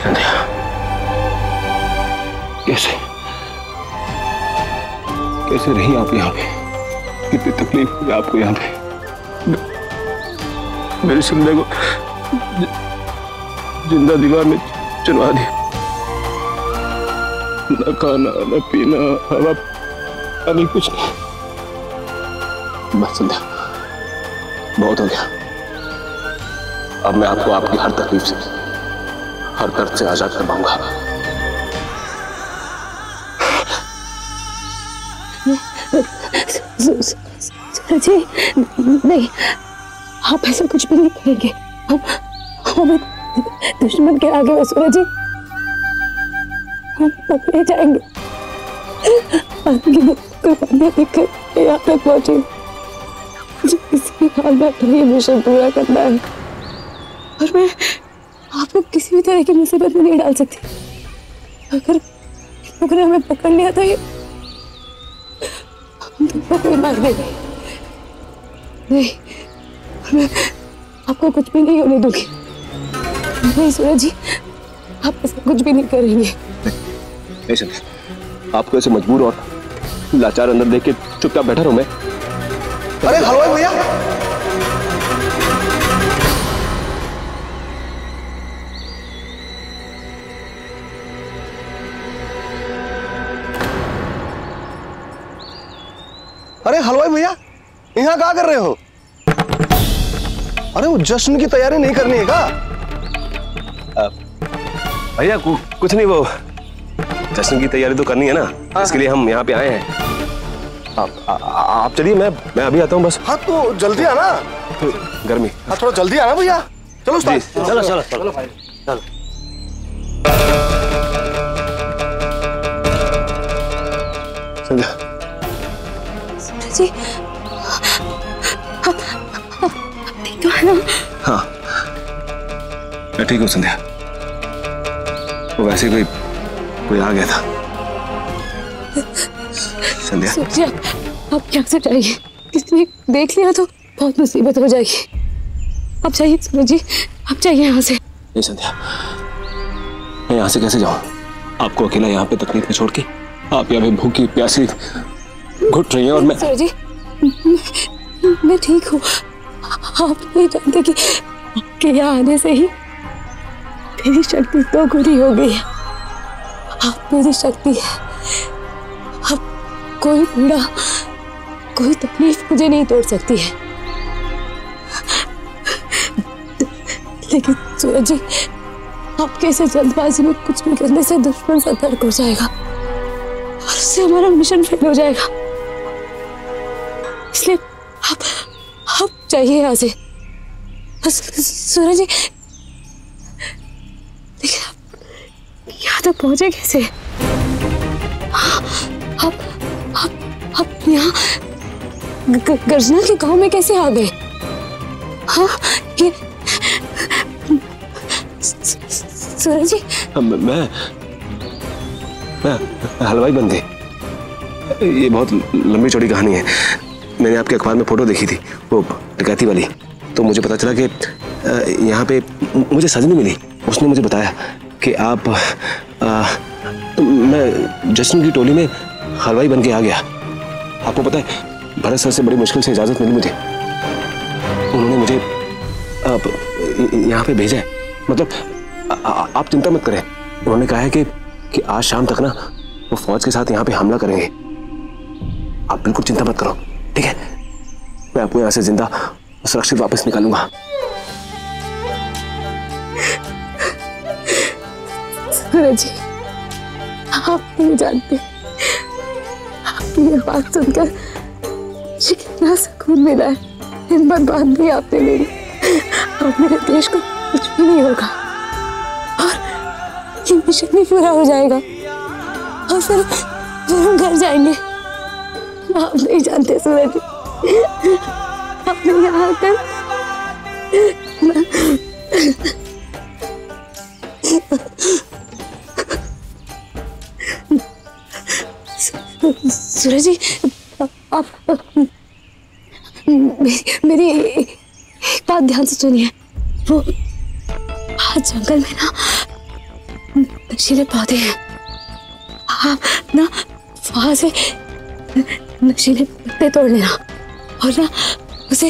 संध्या, कैसे कैसे रही आप यहाँ पे? कितनी तकलीफ हुई आपको यहाँ पे? मेरी संध्या को जिंदा दीवार में चुनवा दिया। न खाना न पीना, हवा पानी कुछ नहीं। बस संध्या, बहुत हो गया। अब मैं आपको आपकी हर तकलीफ से, हर दर्द से आजाद करवाऊंगा। जी नहीं, आप ऐसा कुछ भी नहीं करेंगे। हमें दुश्मन के आगे सूरज जी हम पकड़े जाएंगे। आपकी कुर्बानियां देकर यहाँ तक पहुंचे। मुझे किसी भी हाल में अपना ये मिशन पूरा करना है और मैं आपको किसी भी तरह की मुसीबत में नहीं डाल सकती। अगर हमें पकड़ लिया तो ये हम तुमको कोई मार देंगे। नहीं, मैं आपको कुछ भी नहीं होने दूंगी। नहीं सूरज जी, आप ऐसा कुछ भी नहीं करेंगे। नहीं संध्या, आपको ऐसे मजबूर और लाचार अंदर देख के चुपचाप बैठा रहूं मैं? अरे हलवाई भैया, अरे हलवाई भैया, यहाँ क्या कर रहे हो? अरे वो जश्न की तैयारी नहीं करनी है क्या? भैया कुछ नहीं, वो जश्न की तैयारी तो करनी है ना, इसके लिए हम यहाँ पे आए हैं। आप चलिए, मैं अभी आता हूँ बस। हाँ तो जल्दी आना। तो गर्मी। हाँ थोड़ा जल्दी आना भैया। चलो चलो चलो चलो भाई चलो। संध्या, जी ठीक तो है ना? हाँ मैं ठीक हूँ संध्या। वो वैसे कोई आ गया था। संध्या सोचिए, आप यहाँ से जाइए। किसी ने देख लिया तो बहुत मुसीबत हो जाएगी। आप जाइए सूरज जी, आप जाइए यहाँ से। नहीं संध्या, मैं यहाँ से कैसे जाऊँ? आपको अकेला यहाँ पे तकलीफ में छोड़ के आप यहाँ पे भूखी प्यासी घुट रही हैं और मैं। सूरज जी, मैं ठीक हूँ। आप नहीं जानते कि यहाँ आने से ही मेरी शक्ति तो पूरी हो गई है। आप मेरी शक्ति है। अब कोई पीड़ा, कोई तकलीफ मुझे नहीं तोड़ सकती है। लेकिन सूरज जी, आपके ऐसे जल्दबाजी में कुछ भी करने से दुश्मन सतर्क हो जाएगा और उससे हमारा मिशन फेल हो जाएगा। इसलिए आप चाहिए यहाँ से। सूरज जी, देखिए आप यहाँ तक पहुंचे कैसे? आप यहाँ गर्जना के गांव में कैसे आ गए? हाँ ये सूरज जी, मैं हलवाई बन गए। ये बहुत लंबी चौड़ी कहानी है। मैंने आपके अखबार में फोटो देखी थी, वो डकैती वाली। तो मुझे पता चला कि यहाँ पे मुझे सजनी मिली। उसने मुझे बताया कि आप मैं जश्न की टोली में हलवाई बन के आ गया। आपको पता है, भरत सर से बड़ी मुश्किल से इजाजत मिली मुझे। उन्होंने मुझे यहाँ पे भेजा है। मतलब आप चिंता मत करें। उन्होंने कहा है कि आज शाम तक ना वो फौज के साथ यहाँ पे हमला करेंगे। आप बिल्कुल चिंता मत करो, ठीक है? मैं आपको यहाँ से जिंदा सुरक्षित वापस निकालूंगा। सूरज जी, आप नहीं जानते, आपकी ये बात सुनकर मुझे कितना सुकून मिला है। हिम्मत बांध दी आपने मेरी। अब मेरे देश को कुछ भी नहीं होगा और ये मिशन भी पूरा हो जाएगा और फिर हम घर जाएंगे। आप नहीं जानते सूरज जी, आपने यहाँ आकर सूरज जी, आप मेरी एक बात ध्यान से सुनिए। वो आज जंगल में ना नशीले पौधे हैं। आप ना वहां से नशीले पत्ते तोड़ लेना और ना उसे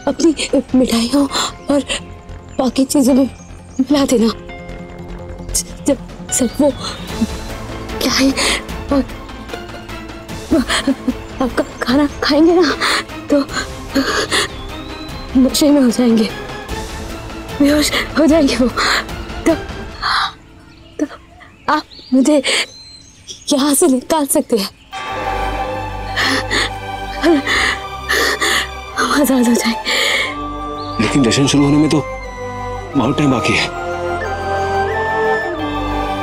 अपनी मिठाइयों और बाकी चीजों में मिला देना। जब सब वो क्या है आपका खाना खाएंगे ना तो नशे में हो जाएंगे, बेहोश हो जाएंगे वो। तो आप मुझे यहाँ से निकाल सकते हैं, हम आजाद हो जाएंगे। लेकिन जश्न शुरू होने में तो बहुत टाइम बाकी है।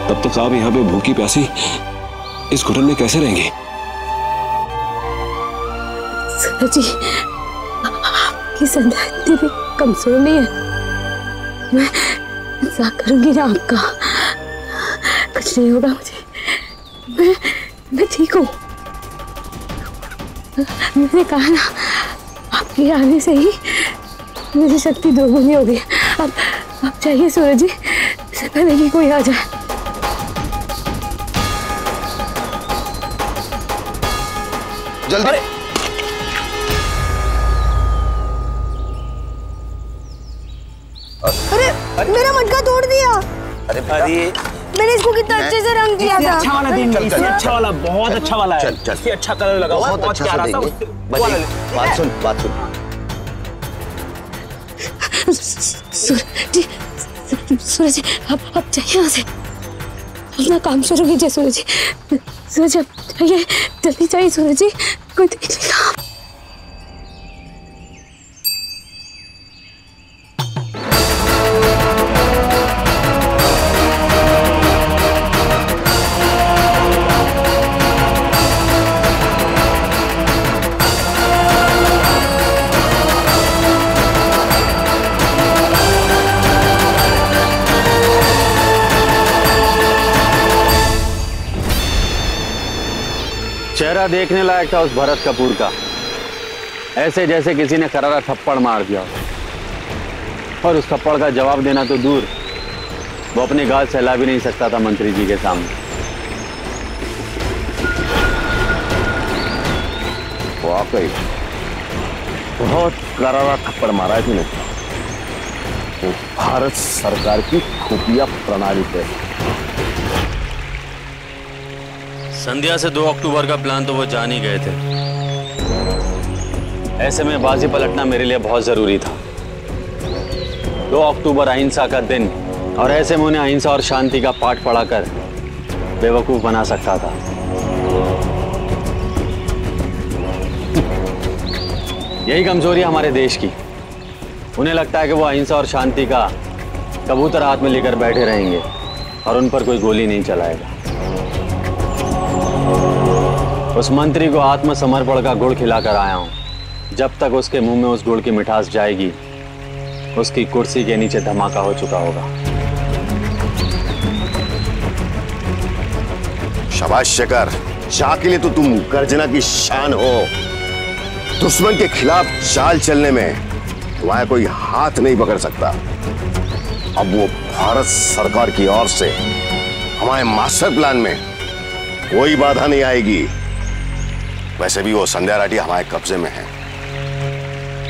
तब तक आप यहाँ पे भूखी प्यासी इस घुटन में कैसे रहेंगे? सूरज जी, आपकी संध्या इतनी भी कमजोर नहीं है। मैं इंतजार करूंगी ना आपका, कुछ नहीं होगा मुझे। मैं ठीक हूँ। मैंने कहा ना, आपके आने से ही मेरी शक्ति दोगुनी हो गई। अब चाहिए सूरज जी, इससे पहले कि कोई आ जाए। जल्दी। अरे मेरा मटका तोड़ दिया। अरे मैंने इसको कितना अच्छे से रंग किया था। अच्छा वाला देंगे, इससे अच्छा वाला, बहुत अच्छा वाला है। इससे अच्छा कलर लगा हुआ है, बहुत प्यारा सा। बात सुन। सूरज जी, अब चाहिए यहाँ से अपना काम शुरू कीजिए। सूरज जी, सूरज जी, अब चाहिए, जल्दी चाहिए सूरज जी, कोई देख लेगा। चेहरा देखने लायक था उस भरत कपूर का, ऐसे जैसे किसी ने करारा थप्पड़ मार दिया। और उस थप्पड़ का जवाब देना तो दूर, वो अपने गाल सहला भी नहीं सकता था मंत्री जी के सामने। वाकई बहुत करारा थप्पड़ मारा है तूने। वो भारत सरकार की खुफिया प्रणाली पे। संध्या से 2 अक्टूबर का प्लान तो वो जान ही गए थे। ऐसे में बाजी पलटना मेरे लिए बहुत जरूरी था। 2 अक्टूबर अहिंसा का दिन, और ऐसे में उन्हें अहिंसा और शांति का पाठ पढ़ाकर बेवकूफ बना सकता था। यही कमजोरी है हमारे देश की। उन्हें लगता है कि वो अहिंसा और शांति का कबूतर हाथ में लेकर बैठे रहेंगे और उन पर कोई गोली नहीं चलाएगा। उस मंत्री को आत्मसमर्पण का गुड़ खिलाकर आया हूं। जब तक उसके मुंह में उस गुड़ की मिठास जाएगी, उसकी कुर्सी के नीचे धमाका हो चुका होगा। शाबाश शेखर, शाह के लिए तो तुम गर्जना की शान हो। दुश्मन के खिलाफ चाल चलने में तुम्हारा कोई हाथ नहीं पकड़ सकता। अब वो भारत सरकार की ओर से हमारे मास्टर प्लान में कोई बाधा नहीं आएगी। वैसे भी वो संध्या राठी हमारे कब्जे में है,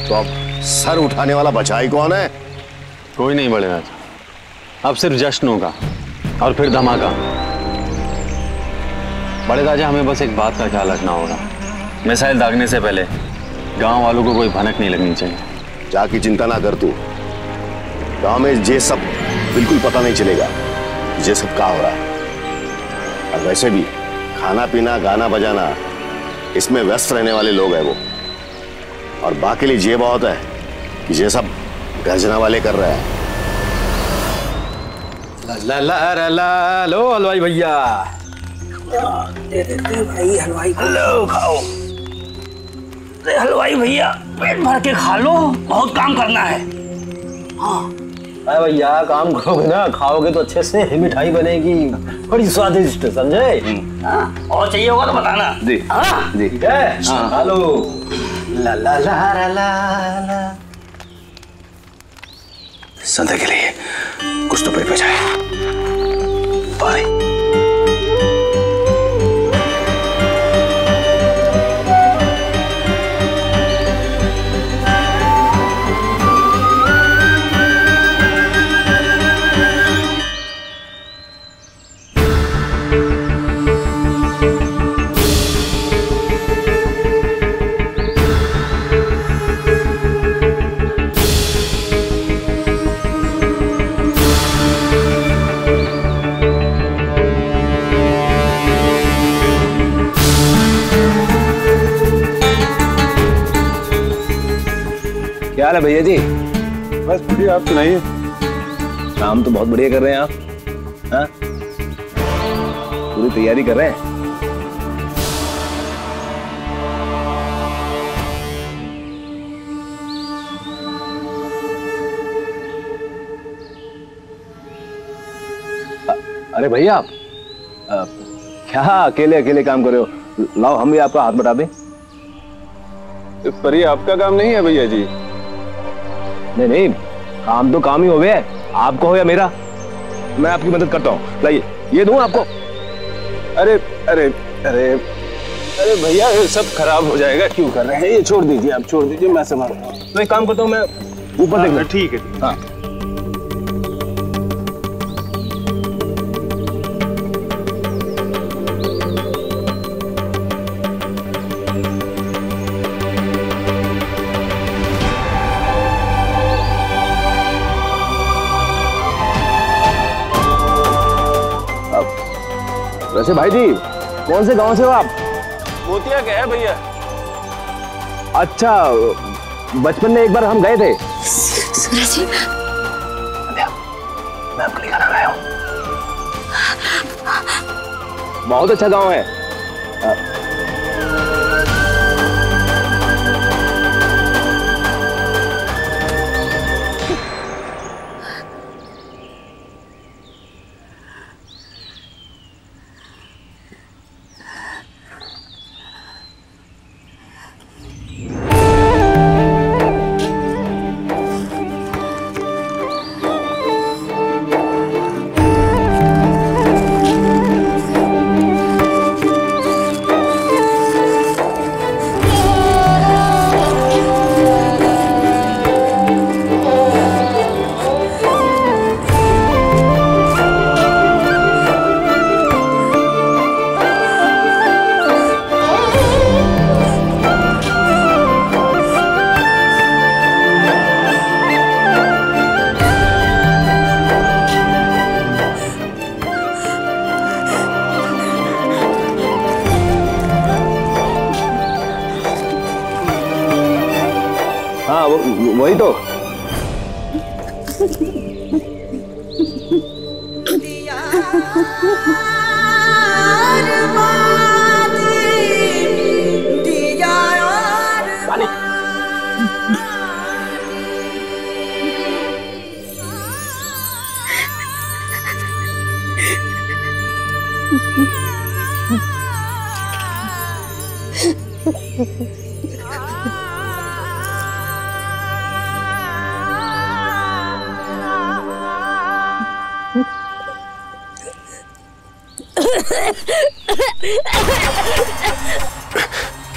तो अब सर उठाने वाला बचाई कौन है? कोई नहीं बड़े राजा, अब सिर्फ जश्न होगा और फिर धमाका। बड़े राजा, हमें बस एक बात का ख्याल रखना होगा। मिसाइल दागने से पहले गांव वालों को कोई भनक नहीं लगनी चाहिए। जाकी चिंता ना कर तू। गांव में ये सब बिल्कुल पता नहीं चलेगा ये सब क्या हो रहा है। और वैसे भी खाना पीना गाना बजाना इसमें व्यस्त रहने वाले लोग हैं वो। और बाकी लिए ये बहुत है कि ये सब गर्जना वाले कर रहे हैं। ला ला ला ला लो हलवाई भैया, दे देते भाई हलवाई को। लो खाओ। अरे हलवाई भैया, पेट भर के खा लो, बहुत काम करना है। हाँ अरे भैया, काम करोगे ना, खाओगे तो अच्छे से मिठाई बनेगी, बड़ी स्वादिष्ट, समझे? और चाहिए होगा तो बताना। जी जी, ठीक है। हेलो ला ला ला ला ला। संध्या के लिए कुछ तो पेट पे जाए। क्या हाल है भैया जी? बस बढ़िया, आप सुनाइए। काम तो बहुत बढ़िया कर रहे हैं आप। हाँ, पूरी तैयारी कर रहे हैं। अरे भैया आप क्या अकेले अकेले काम कर रहे हो? लाओ हम भी आपका हाथ बटा दें। पर ये आपका काम नहीं है भैया जी। नहीं नहीं, काम तो काम ही हो गया, आपको हो या मेरा। मैं आपकी मदद करता हूँ, लाइए ये दूं आपको। अरे अरे अरे अरे भैया, ये सब खराब हो जाएगा, क्यों कर रहे हैं? ये छोड़ दीजिए, आप छोड़ दीजिए, मैं संभालता हूँ। तो एक काम करता हूँ, मैं ऊपर देख। ठीक है। हाँ वैसे भाई जी, कौन से गांव से हो आप? मोतिया क्या है भैया? अच्छा, बचपन में एक बार हम गए थे। सूरज जी, मैं आपके लिए खाना लाया हूं। बहुत अच्छा गांव है। हाँ वही तो।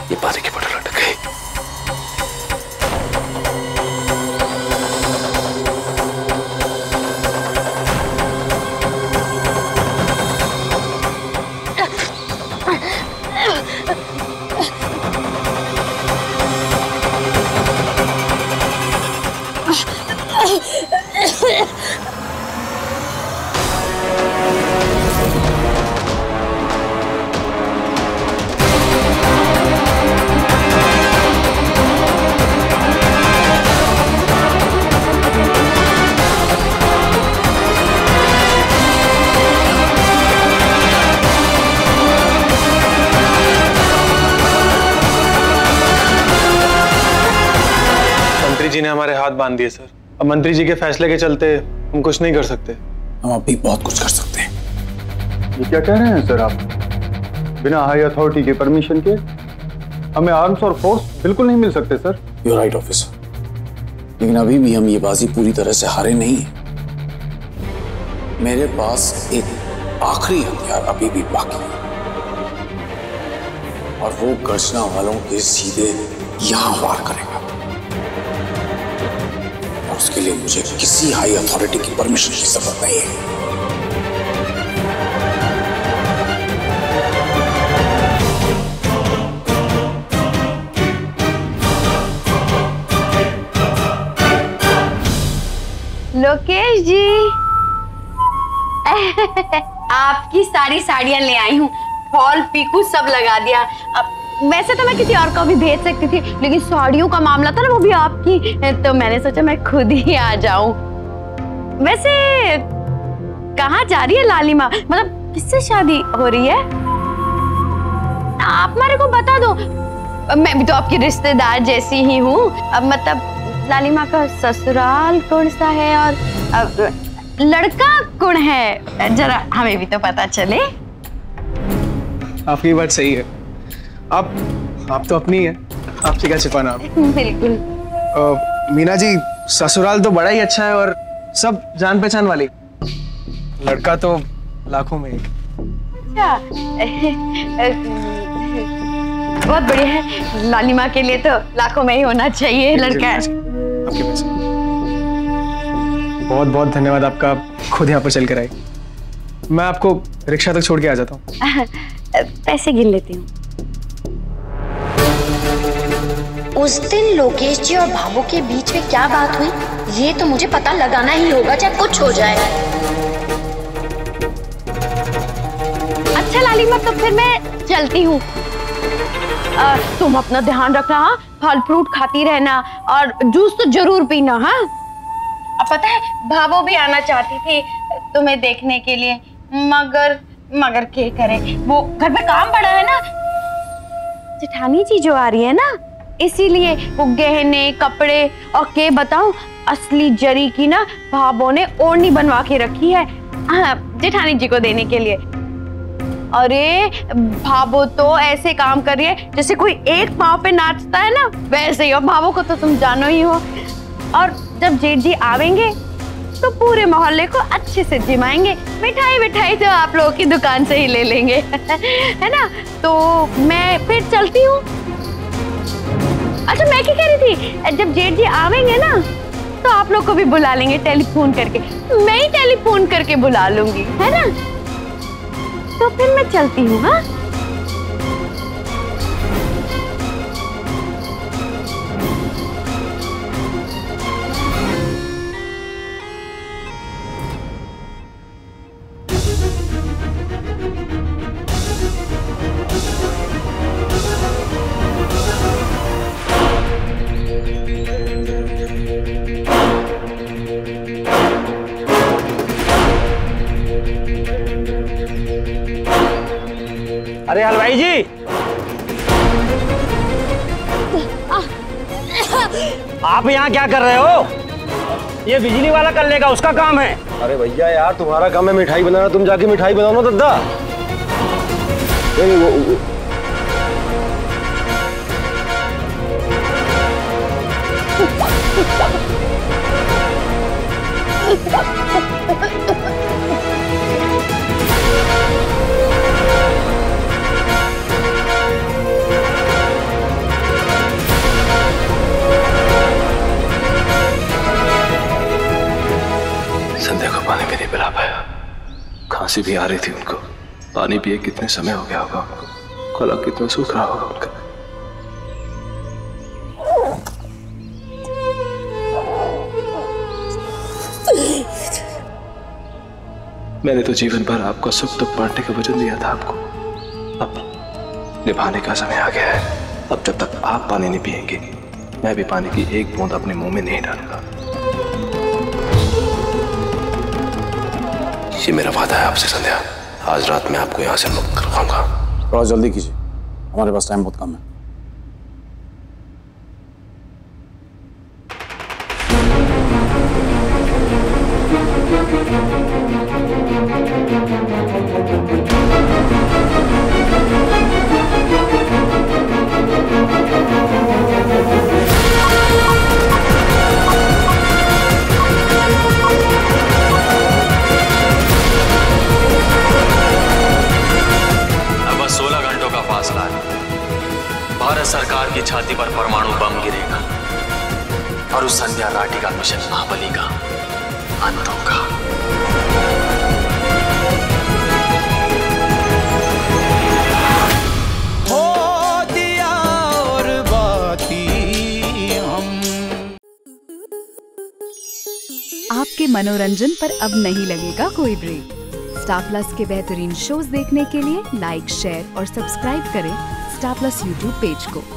ये पानी की बोतल लटक गई। मंत्री जी ने हमारे हाथ बांध दिए सर। अब मंत्री जी के फैसले के चलते हम कुछ नहीं कर सकते। हम अभी बहुत कुछ कर सकते हैं। ये क्या कह रहे हैं सर आप? बिना हाई अथॉरिटी के परमिशन के हमें आर्म्स और फोर्स बिल्कुल नहीं मिल सकते सर। यू राइट ऑफिसर, लेकिन अभी भी हम ये बाजी पूरी तरह से हारे नहीं हैं। मेरे पास एक आखिरी हथियार अभी भी बाकी है और वो गर्जना वालों के सीधे यहां वार करेगा। और उसके लिए मुझे किसी हाई अथॉरिटी की परमिशन की जरूरत नहीं है। लोकेश जी आपकी सारी साड़ियां ले आई हूँ, फॉल पीकू सब लगा दिया। अब वैसे तो मैं किसी और को भी भेज सकती थी, लेकिन साड़ियों का मामला था ना, वो भी आपकी, तो मैंने सोचा मैं खुद ही आ जाऊं। वैसे कहाँ जा रही है लालिमा? मतलब किससे शादी हो रही है? आप मेरे को बता दो, मैं भी तो आपकी रिश्तेदार जैसी ही हूँ। अब मतलब लालिमा का ससुराल कौन सा है और लड़का कौन है, जरा हमें भी तो पता चले। आपकी बात सही है, आप तो अपनी है, आपसे क्या छिपाना। आप बिल्कुल। मीना जी, ससुराल तो बड़ा ही अच्छा है और सब जान पहचान वाली, लड़का तो लाखों में एक। अच्छा, बहुत बढ़िया है, लालिमा के लिए तो लाखों में ही होना चाहिए लड़का। आपके पास बहुत बहुत धन्यवाद आपका, खुद यहाँ पर चल कर आई। मैं आपको रिक्शा तक छोड़ के आ जाता हूँ। पैसे गिन लेती हूँ। उस दिन लोकेश जी और भाभो के बीच में क्या बात हुई, ये तो मुझे पता लगाना ही होगा, चाहे कुछ हो जाए। अच्छा लालिमा, तो फिर मैं चलती हूँ। तुम अपना ध्यान रखना, हाँ? फल फ्रूट खाती रहना और जूस तो जरूर पीना। हाँ, अब पता है भाभो भी आना चाहती थी तुम्हें देखने के लिए, मगर क्या करे, वो घर पे काम पड़ा है ना। जेठानी जी जो आ रही है ना, इसीलिए वो गहने कपड़े और के बताऊं, असली जरी की ना भाभो ने ओढ़नी बनवा के रखी है जेठानी जी को देने के लिए। अरे भाभो तो ऐसे काम कर रही है जैसे कोई एक पाँव पे नाचता है ना, वैसे ही। और भाभो को तो तुम जानो ही हो। और जब जेठ जी आवेंगे तो पूरे मोहल्ले को अच्छे से जिमाएंगे। मिठाई तो आप लोगों की दुकान से ही ले लेंगे है ना। तो मैं फिर चलती हूँ। अच्छा, मैं क्या कह रही थी, जब जेठ जी आवेंगे ना तो आप लोग को भी बुला लेंगे टेलीफोन करके। मैं ही टेलीफोन करके बुला लूंगी, है ना। तो फिर मैं चलती हूँ। हाँ, अरे हलवाई जी, आप यहाँ क्या कर रहे हो? ये बिजली वाला कर लेगा, उसका काम है। अरे भैया यार, तुम्हारा काम है मिठाई बनाना, तुम जाके मिठाई बनाओ ना दद्दा। वो संध्या को पानी भी नहीं पिला पाया, खांसी भी आ रही थी उनको। पानी पिए कितने समय हो गया होगा उनको, गला कितना सूख रहा होगा उनका। मैंने तो जीवन भर आपका सुख दुख बांटने का वचन दिया था आपको, अब निभाने का समय आ गया है। अब जब तक आप पानी नहीं पिएंगे, मैं भी पानी की एक बूंद अपने मुंह में नहीं डालूंगा। ये मेरा वादा है आपसे संध्या, आज रात में आपको यहाँ से मुक्त करवाऊंगा। थोड़ा जल्दी कीजिए, हमारे पास टाइम बहुत कम है। भारत सरकार की छाती पर परमाणु बम गिरेगा और उस संध्या राठी का मिशन महाबली का अंत होगा। हो दिया और बाती हम। आपके मनोरंजन पर अब नहीं लगेगा कोई ब्रेक। स्टार प्लस के बेहतरीन शोज देखने के लिए लाइक, शेयर और सब्सक्राइब करें स्टार प्लस यूट्यूब पेज को।